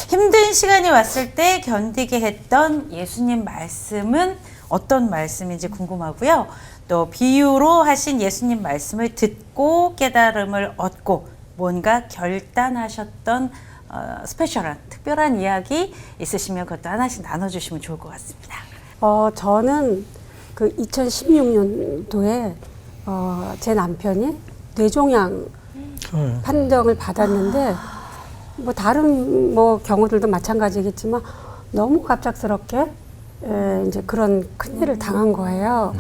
힘든 시간이 왔을 때 견디게 했던 예수님 말씀은 어떤 말씀인지 궁금하고요. 또 비유로 하신 예수님 말씀을 듣고 깨달음을 얻고 뭔가 결단하셨던 스페셜한 특별한 이야기 있으시면 그것도 하나씩 나눠주시면 좋을 것 같습니다. 저는 그 2016년도에 제 남편이 뇌종양 판정을 받았는데 뭐 다른 뭐 경우들도 마찬가지겠지만 너무 갑작스럽게 이제 그런 큰일을 당한 거예요.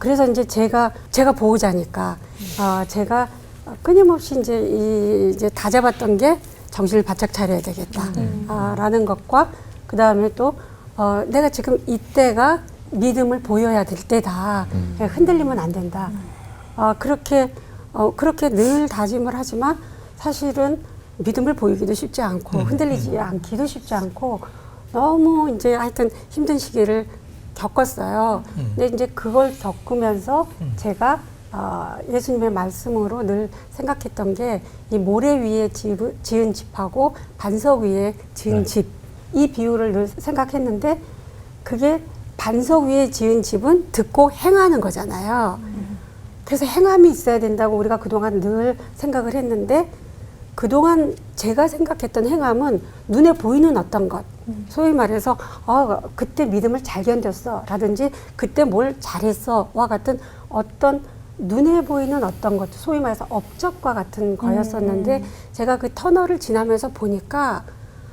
그래서 이제 제가 보호자니까 제가 끊임없이 이제 다 잡았던 게 정신을 바짝 차려야 되겠다 라는 것과 그 다음에 또 내가 지금 이때가 믿음을 보여야 될 때다. 흔들리면 안 된다. 그렇게 늘 다짐을 하지만 사실은 믿음을 보이기도 쉽지 않고 흔들리지 않기도 쉽지 않고 너무 이제 하여튼 힘든 시기를 겪었어요. 근데 이제 그걸 겪으면서 제가 예수님의 말씀으로 늘 생각했던 게 이 모래 위에 지은 집하고 반석 위에 지은 집, 이 비유를 늘 생각했는데 그게 반석 위에 지은 집은 듣고 행하는 거잖아요. 그래서 행함이 있어야 된다고 우리가 그동안 늘 생각을 했는데 그동안 제가 생각했던 행함은 눈에 보이는 어떤 것, 소위 말해서 그때 믿음을 잘 견뎠어 라든지 그때 뭘 잘했어 와 같은 어떤 눈에 보이는 어떤 것, 소위 말해서 업적과 같은 거였었는데 제가 그 터널을 지나면서 보니까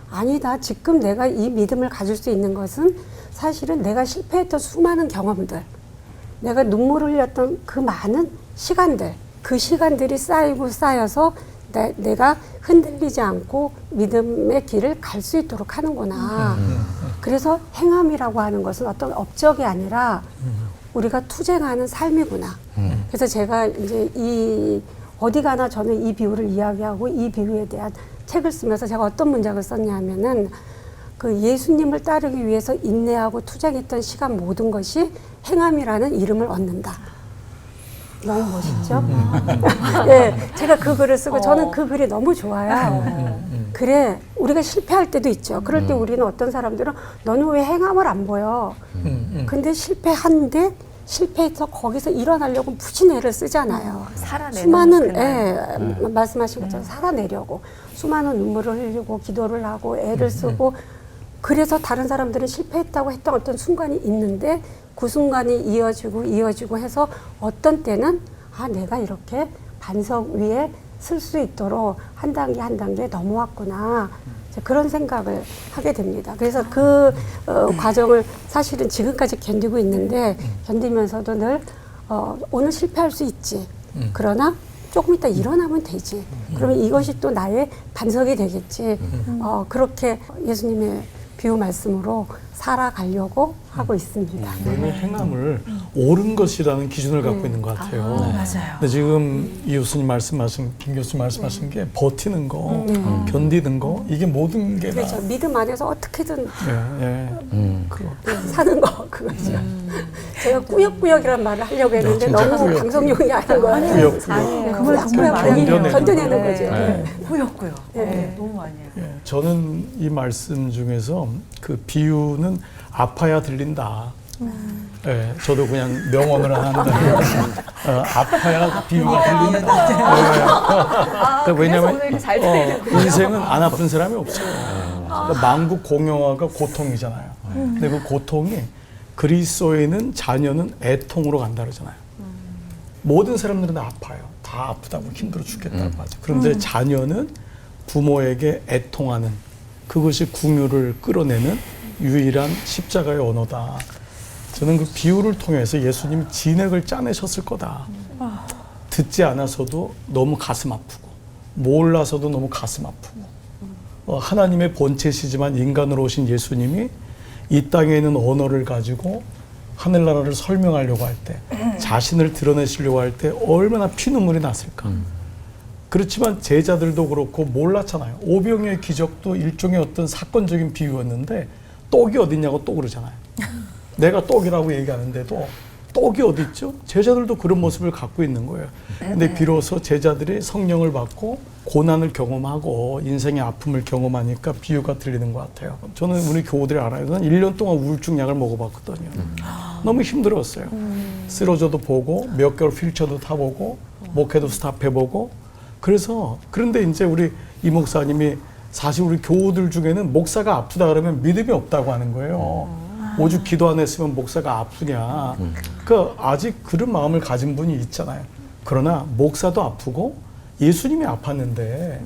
아니다, 지금 내가 이 믿음을 가질 수 있는 것은 사실은 내가 실패했던 수많은 경험들, 내가 눈물을 흘렸던 그 많은 시간들, 그 시간들이 쌓여서 내가 흔들리지 않고 믿음의 길을 갈 수 있도록 하는구나. 그래서 행함이라고 하는 것은 어떤 업적이 아니라 우리가 투쟁하는 삶이구나. 그래서 제가 이제 어디 가나 저는 이 비유를 이야기하고 이 비유에 대한 책을 쓰면서 제가 어떤 문장을 썼냐면은 그 예수님을 따르기 위해서 인내하고 투쟁했던 시간 모든 것이 행함이라는 이름을 얻는다. 너무 멋있죠? 네, 제가 그 글을 쓰고 저는 그 글이 너무 좋아요. 그래, 우리가 실패할 때도 있죠. 그럴 때 우리는 어떤 사람들은 너는 왜 행함을 안 보여? 근데 실패한데 실패해서 거기서 일어나려고 무진 애를 쓰잖아요. 살아내는 수많은, 말씀하신 것처럼 살아내려고 수많은 눈물을 흘리고 기도를 하고 애를 쓰고 그래서 다른 사람들은 실패했다고 했던 어떤 순간이 있는데 그 순간이 이어지고 해서 어떤 때는 내가 이렇게 반석 위에 쓸 수 있도록 한 단계 한 단계 넘어왔구나. 그런 생각을 하게 됩니다. 그래서 그 과정을 사실은 지금까지 견디고 있는데 견디면서도 늘 오늘 실패할 수 있지. 그러나 조금 이따 일어나면 되지. 그러면 이것이 또 나의 반석이 되겠지. 그렇게 예수님의 비유 말씀으로 살아가려고 하고 있습니다. 우리는 행함을 옳은 것이라는 기준을 갖고 있는 것 같아요. 맞아요. 근데 지금 이 교수님 말씀하신, 김 교수님 말씀하신 게 버티는 거, 견디는 거, 이게 모든 게 그렇죠. 믿음 안에서 어떻게든 사는 거, 그거죠. 제가 꾸역꾸역이란 말을 하려고 했는데 너무 꾸역꾸역. 방송용이 아닌 거예요. 그걸 정말 많이 견뎌내는 거죠. 꾸역꾸역. 네. 너무 많이 해요. 저는 이 말씀 중에서 그 비유는 아파야 들린다. 저도 그냥 명언을 하는데 아파야 비유가 들린다. 왜냐하면 인생은 안 아픈 사람이 없어요. 그러니까 만국 공영화가 고통이잖아요. 근데 그 고통이 그리스도인은 자녀는 애통으로 간다 그러잖아요. 모든 사람들은 다 아파요. 다 아프다고 힘들어 죽겠다고 하죠. 그런데 자녀는 부모에게 애통하는 그것이 궁유를 끌어내는 유일한 십자가의 언어다. 저는 그 비유를 통해서 예수님 진액을 짜내셨을 거다. 듣지 않아서도 너무 가슴 아프고 몰라서도 너무 가슴 아프고 하나님의 본체시지만 인간으로 오신 예수님이 이 땅에 있는 언어를 가지고 하늘나라를 설명하려고 할 때 자신을 드러내시려고 할 때 얼마나 피눈물이 났을까. 그렇지만 제자들도 그렇고 몰랐잖아요. 오병이의 기적도 일종의 어떤 사건적인 비유였는데 떡이 어딨냐고 또 그러잖아요. 내가 떡이라고 얘기하는데도 떡이 어디 있죠? 제자들도 그런 모습을 갖고 있는 거예요. 근데 비로소 제자들이 성령을 받고 고난을 경험하고 인생의 아픔을 경험하니까 비유가 들리는 것 같아요. 저는 우리 교우들이 알아요. 저는 1년 동안 우울증 약을 먹어봤거든요. 너무 힘들었어요. 쓰러져도 보고 몇 개월 휠체어도 타보고 목회도 스탑해보고 그런데 이제 우리 이 목사님이 사실 우리 교우들 중에는 목사가 아프다 그러면 믿음이 없다고 하는 거예요. 오죽 기도 안 했으면 목사가 아프냐. 그러니까 아직 그런 마음을 가진 분이 있잖아요. 그러나 목사도 아프고 예수님이 아팠는데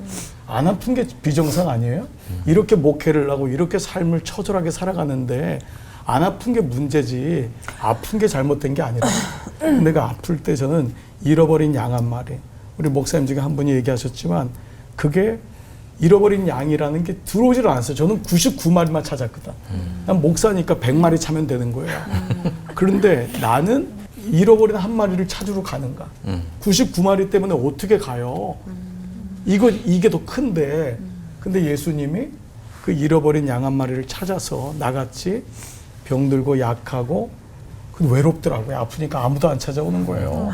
안 아픈 게 비정상 아니에요? 이렇게 목회를 하고 이렇게 삶을 처절하게 살아가는데 안 아픈 게 문제지 아픈 게 잘못된 게 아니라 내가 아플 때 저는 잃어버린 양 한 마리, 우리 목사님 중에 한 분이 얘기하셨지만 그게 잃어버린 양이라는 게 들어오지를 않았어요. 저는 99마리만 찾았거든. 난 목사니까 100마리 차면 되는 거예요. 그런데 나는 잃어버린 한 마리를 찾으러 가는가? 99마리 때문에 어떻게 가요? 이게 더 큰데. 근데 예수님이 그 잃어버린 양 한 마리를 찾아서 나같이 병들고 약하고 외롭더라고요. 아프니까 아무도 안 찾아오는 거예요.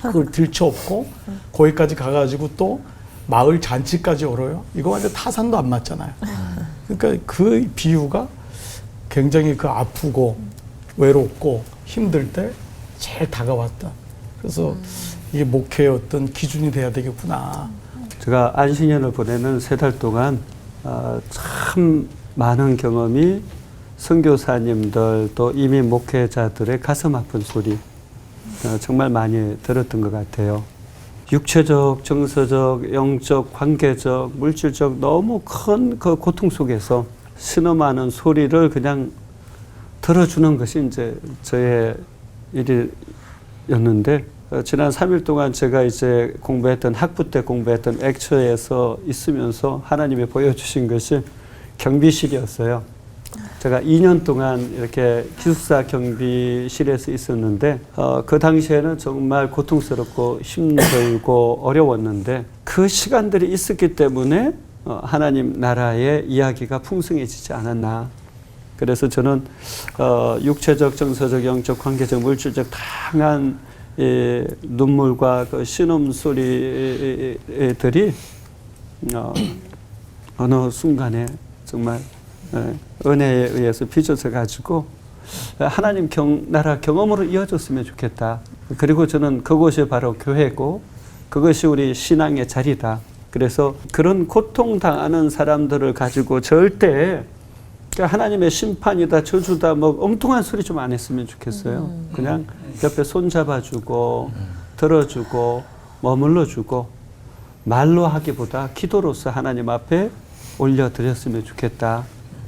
그걸 들쳐업고 거기까지 가가지고 또 마을 잔치까지 열어요. 이거 완전 타산도 안 맞잖아요. 그러니까 그 비유가 굉장히 그 아프고 외롭고 힘들 때 제일 다가왔다. 그래서 이게 목회의 어떤 기준이 돼야 되겠구나. 제가 안식년을 보내는 3달 동안 참 많은 경험이 선교사님들 또 이민 목회자들의 가슴 아픈 소리 정말 많이 들었던 것 같아요. 육체적, 정서적, 영적, 관계적, 물질적 너무 큰 그 고통 속에서 신음하는 소리를 그냥 들어주는 것이 이제 저의 일이었는데 지난 3일 동안 제가 이제 공부했던 학부 때 공부했던 액처에서 있으면서 하나님이 보여주신 것이 경비실이었어요. 제가 2년 동안 이렇게 기숙사 경비실에서 있었는데 그 당시에는 정말 고통스럽고 힘들고 어려웠는데 그 시간들이 있었기 때문에 하나님 나라의 이야기가 풍성해지지 않았나. 그래서 저는 육체적, 정서적, 영적, 관계적, 물질적 다양한 눈물과 그 신음소리들이 어느 순간에 정말 은혜에 의해서 빚어져 가지고 하나님 나라 경험으로 이어졌으면 좋겠다. 그리고 저는 그곳이 바로 교회고 그것이 우리 신앙의 자리다. 그래서 그런 고통당하는 사람들을 가지고 절대 하나님의 심판이다, 저주다, 뭐 엉뚱한 소리 좀 안 했으면 좋겠어요. 그냥 옆에 손잡아주고 들어주고 머물러주고 말로 하기보다 기도로서 하나님 앞에 올려드렸으면 좋겠다.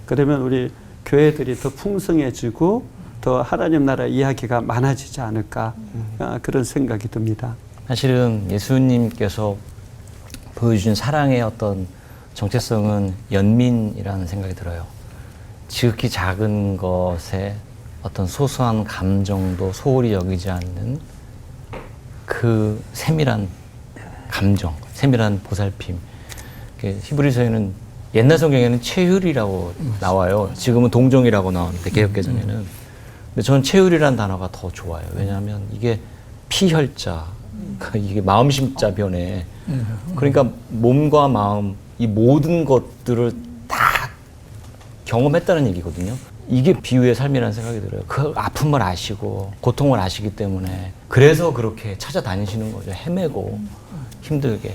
그러면 우리 교회들이 더 풍성해지고 더 하나님 나라 이야기가 많아지지 않을까 그런 생각이 듭니다. 사실은 예수님께서 보여주신 사랑의 어떤 정체성은 연민이라는 생각이 들어요. 지극히 작은 것에 어떤 소소한 감정도 소홀히 여기지 않는 그 세밀한 감정, 세밀한 보살핌. 히브리서에는 옛날 성경에는 체휼이라고 나와요. 지금은 동정이라고 나오는데 개역개정에는. 근데 저는 체휼이라는 단어가 더 좋아요. 왜냐하면 이게 피혈자, 이게 마음심자 변해. 그러니까 몸과 마음 이 모든 것들을 다 경험했다는 얘기거든요. 이게 비유의 삶이라는 생각이 들어요. 그 아픔을 아시고 고통을 아시기 때문에 그래서 그렇게 찾아다니시는 거죠. 헤매고 힘들게.